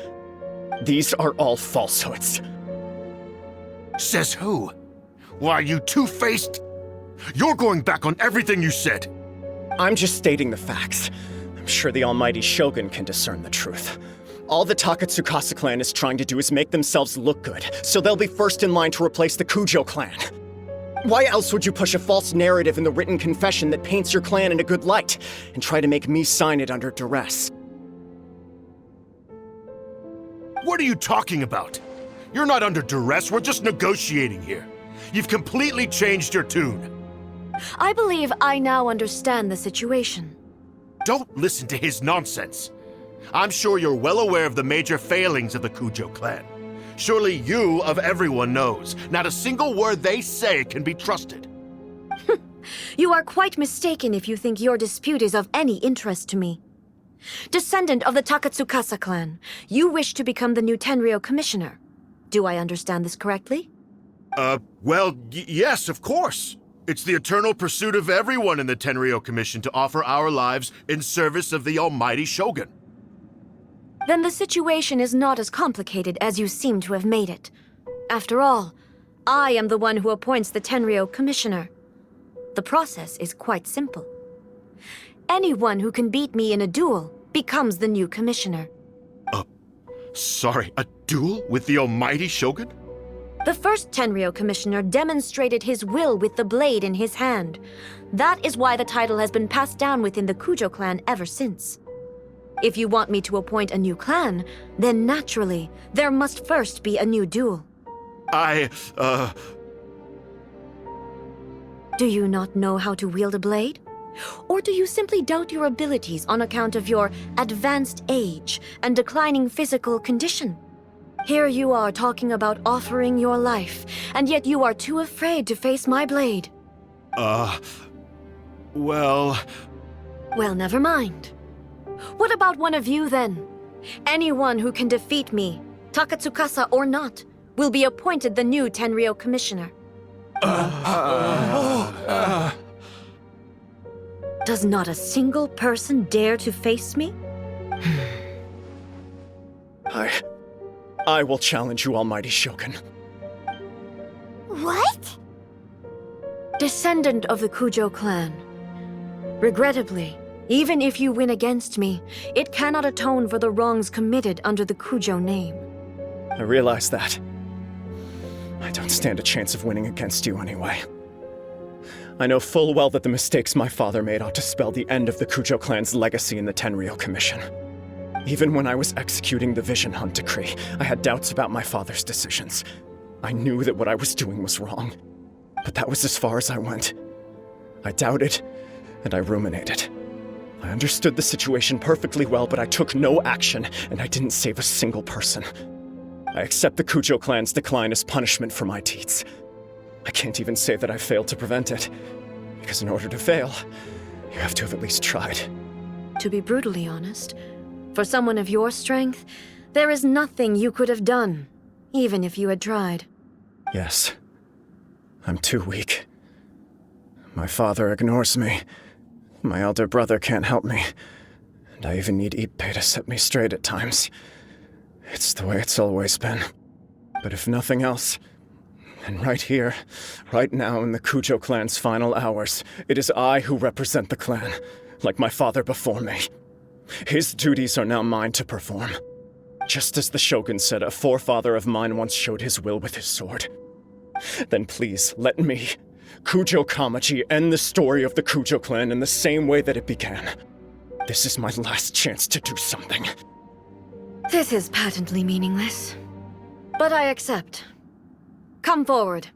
These are all falsehoods. Says who? Why, you two-faced? You're going back on everything you said. I'm just stating the facts. I'm sure the almighty Shogun can discern the truth. All the Takatsukasa clan is trying to do is make themselves look good, so they'll be first in line to replace the Kujo clan. Why else would you push a false narrative in the written confession that paints your clan in a good light, and try to make me sign it under duress? What are you talking about? You're not under duress, we're just negotiating here. You've completely changed your tune. I believe I now understand the situation. Don't listen to his nonsense. I'm sure you're well aware of the major failings of the Kujo clan. Surely you, of everyone, knows. Not a single word they say can be trusted. You are quite mistaken if you think your dispute is of any interest to me. Descendant of the Takatsukasa clan, you wish to become the new Tenryou commissioner. Do I understand this correctly? Well, yes, of course. It's the eternal pursuit of everyone in the Tenryou Commission to offer our lives in service of the almighty Shogun. Then the situation is not as complicated as you seem to have made it. After all, I am the one who appoints the Tenryou commissioner. The process is quite simple. Anyone who can beat me in a duel becomes the new commissioner. Sorry, a duel with the almighty Shogun? The first Tenryou commissioner demonstrated his will with the blade in his hand. That is why the title has been passed down within the Kujo clan ever since. If you want me to appoint a new clan, then naturally, there must first be a new duel. Do you not know how to wield a blade? Or do you simply doubt your abilities on account of your advanced age and declining physical condition? Here you are talking about offering your life, and yet you are too afraid to face my blade. Well, never mind. What about one of you, then? Anyone who can defeat me, Takatsukasa or not, will be appointed the new Tenryou commissioner. Does not a single person dare to face me? I will challenge you, almighty Shogun. What? Descendant of the Kujo clan. Regrettably, even if you win against me, it cannot atone for the wrongs committed under the Kujo name. I realize that. I don't stand a chance of winning against you anyway. I know full well that the mistakes my father made ought to spell the end of the Kujo clan's legacy in the Tenryou Commission. Even when I was executing the Vision Hunt decree, I had doubts about my father's decisions. I knew that what I was doing was wrong, but that was as far as I went. I doubted, and I ruminated. I understood the situation perfectly well, but I took no action, and I didn't save a single person. I accept the Kujo clan's decline as punishment for my deeds. I can't even say that I failed to prevent it, because in order to fail, you have to have at least tried. To be brutally honest, for someone of your strength, there is nothing you could have done, even if you had tried. Yes. I'm too weak. My father ignores me. My elder brother can't help me. And I even need Ippei to set me straight at times. It's the way it's always been. But if nothing else, then right here, right now in the Kujo clan's final hours, it is I who represent the clan, like my father before me. His duties are now mine to perform. Just as the Shogun said a forefather of mine once showed his will with his sword. Then please, let me, Kujo Kamaji, end the story of the Kujo clan in the same way that it began. This is my last chance to do something. This is patently meaningless. But I accept. Come forward.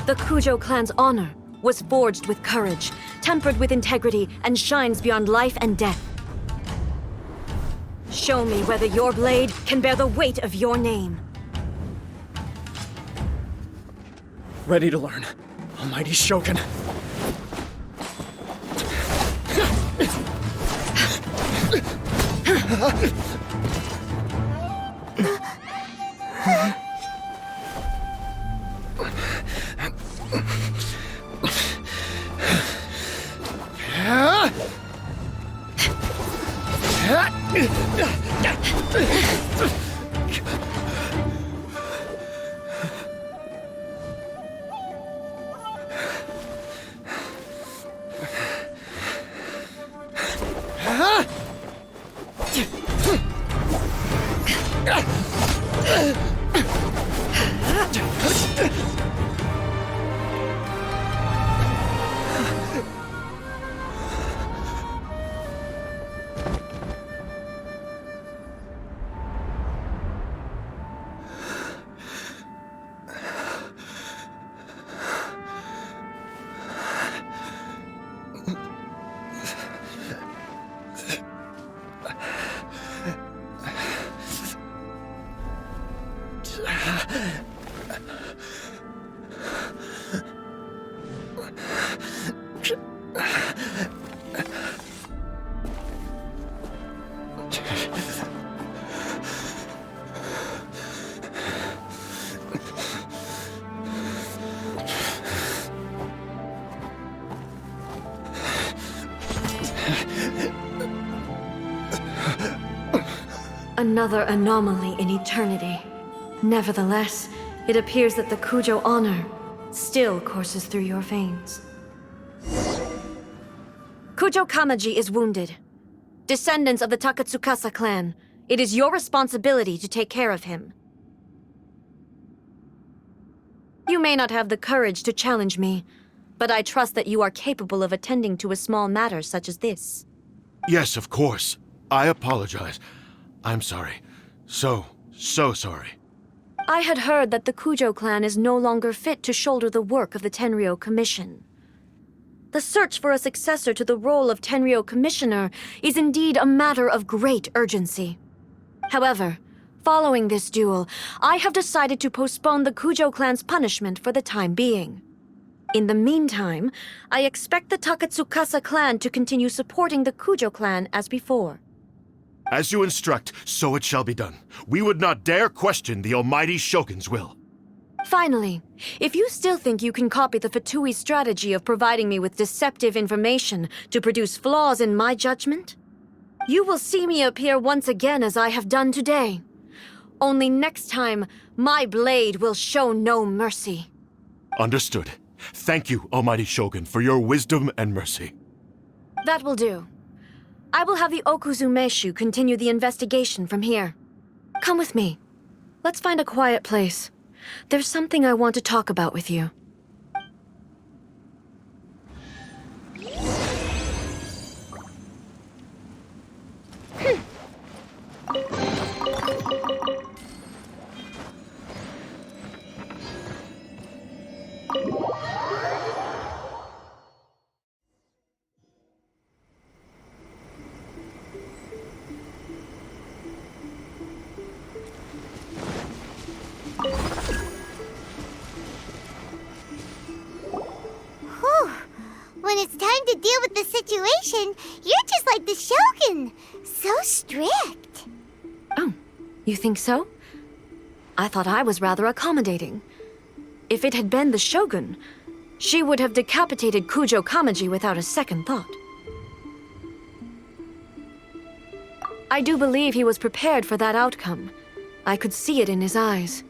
The Kujo clan's honor was forged with courage, tempered with integrity, and shines beyond life and death. Show me whether your blade can bear the weight of your name. Ready to learn. Almighty Shogun. Another anomaly in eternity. Nevertheless, it appears that the Kujo honor still courses through your veins. Kujo Kamaji is wounded. Descendants of the Takatsukasa clan, it is your responsibility to take care of him. You may not have the courage to challenge me, but I trust that you are capable of attending to a small matter such as this. Yes, of course. I apologize. I'm sorry. So sorry. I had heard that the Kujo clan is no longer fit to shoulder the work of the Tenryou Commission. The search for a successor to the role of Tenryou Commissioner is indeed a matter of great urgency. However, following this duel, I have decided to postpone the Kujo clan's punishment for the time being. In the meantime, I expect the Takatsukasa clan to continue supporting the Kujo clan as before. As you instruct, so it shall be done. We would not dare question the Almighty Shogun's will. Finally, if you still think you can copy the Fatui strategy of providing me with deceptive information to produce flaws in my judgment, you will see me appear once again as I have done today. Only next time, my blade will show no mercy. Understood. Thank you, Almighty Shogun, for your wisdom and mercy. That will do. I will have the Okuzumeshu continue the investigation from here. Come with me. Let's find a quiet place. There's something I want to talk about with you. When it's time to deal with the situation, you're just like the Shogun. So strict. Oh, you think so? I thought I was rather accommodating. If it had been the Shogun, she would have decapitated Kujo Kamaji without a second thought. I do believe he was prepared for that outcome. I could see it in his eyes.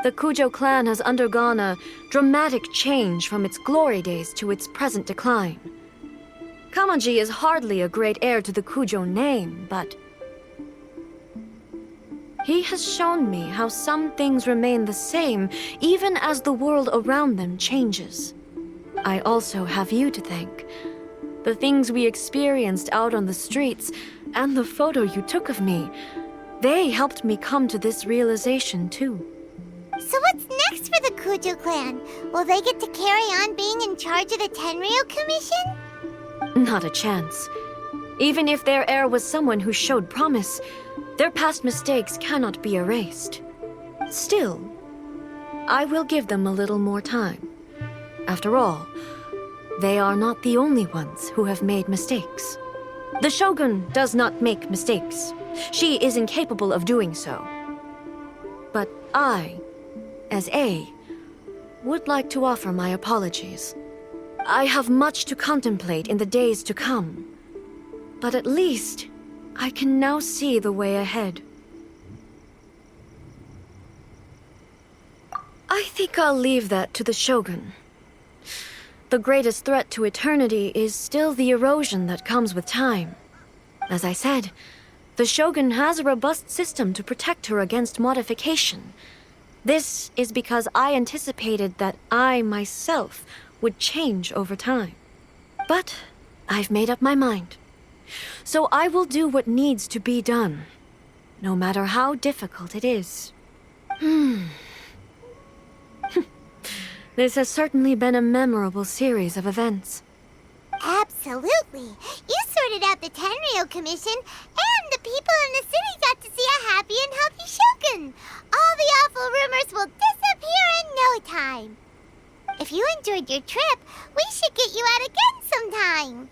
The Kujo clan has undergone a dramatic change from its glory days to its present decline. Kamaji is hardly a great heir to the Kujo name, but he has shown me how some things remain the same even as the world around them changes. I also have you to thank. The things we experienced out on the streets and the photo you took of me, they helped me come to this realization too. So what's next for the Kujo clan? Will they get to carry on being in charge of the Tenryou Commission? Not a chance. Even if their heir was someone who showed promise, Their past mistakes cannot be erased. Still, I will give them a little more time. After all, they are not the only ones who have made mistakes. The Shogun does not make mistakes. She is incapable of doing so. But I, as A, would like to offer my apologies. I have much to contemplate in the days to come, but at least I can now see the way ahead. I think I'll leave that to the Shogun. The greatest threat to eternity is still the erosion that comes with time. As I said, the Shogun has a robust system to protect her against modification. This is because I anticipated that I myself would change over time. But I've made up my mind. So I will do what needs to be done, no matter how difficult it is. This has certainly been a memorable series of events. Absolutely. You sorted out the Tenryo Commission, and the people in the city got to see a happy and healthy Shogun. All the awful rumors will disappear in no time. If you enjoyed your trip, we should get you out again sometime.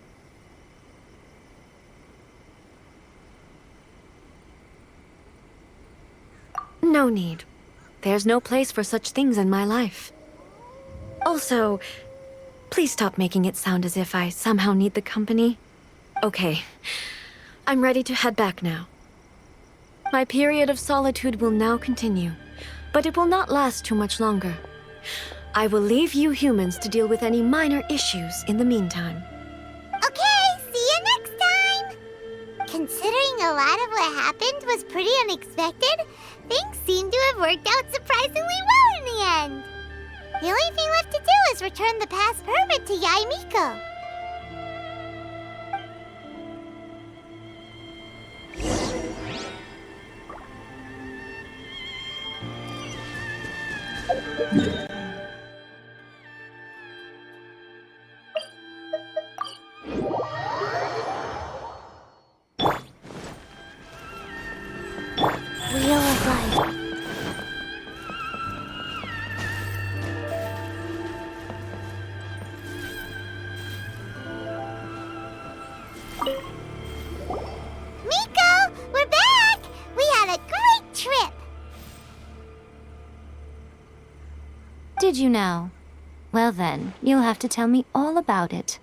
No need. There's no place for such things in my life. Also, please stop making it sound as if I somehow need the company. Okay, I'm ready to head back now. My period of solitude will now continue, but it will not last too much longer. I will leave you humans to deal with any minor issues in the meantime. Okay, see you next time! Considering a lot of what happened was pretty unexpected, things seem to have worked out surprisingly well in the end. The only thing left to do is return the past permit to Yaimiko. Wheel of Life. Miko, we're back! We had a great trip! Did you now? Well then, you'll have to tell me all about it.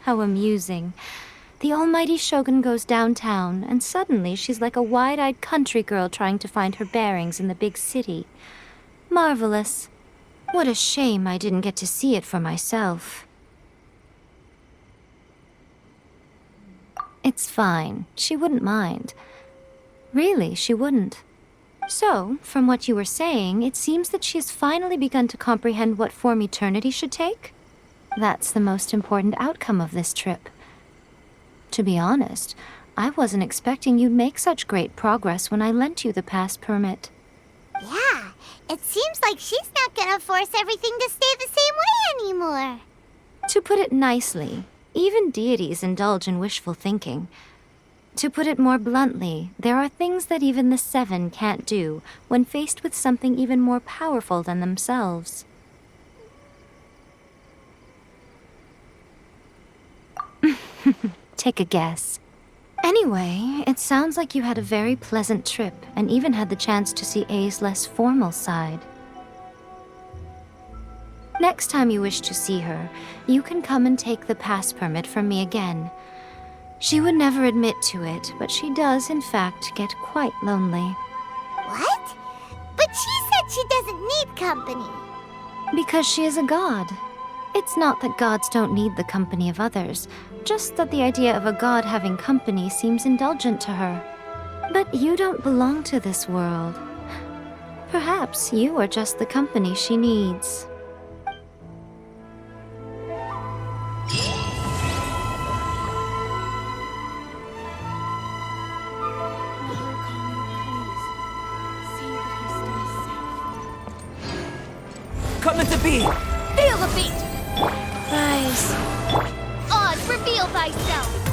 How amusing. The almighty Shogun goes downtown, and suddenly she's like a wide-eyed country girl trying to find her bearings in the big city. Marvelous. What a shame I didn't get to see it for myself. It's fine. She wouldn't mind. Really, she wouldn't. So, from what you were saying, it seems that she has finally begun to comprehend what form eternity should take? That's the most important outcome of this trip. To be honest, I wasn't expecting you'd make such great progress when I lent you the pass permit. Yeah, it seems like she's not gonna force everything to stay the same way anymore. To put it nicely, even deities indulge in wishful thinking. To put it more bluntly, there are things that even the Seven can't do when faced with something even more powerful than themselves. Take a guess. Anyway, it sounds like you had a very pleasant trip and even had the chance to see A's less formal side. Next time you wish to see her, you can come and take the pass permit from me again. She would never admit to it, but she does, in fact, get quite lonely. What? But she said she doesn't need company. Because she is a god. It's not that gods don't need the company of others, just that the idea of a god having company seems indulgent to her. But you don't belong to this world. Perhaps you are just the company she needs. Coming to be! Feel the beat! Rise. Reveal thyself!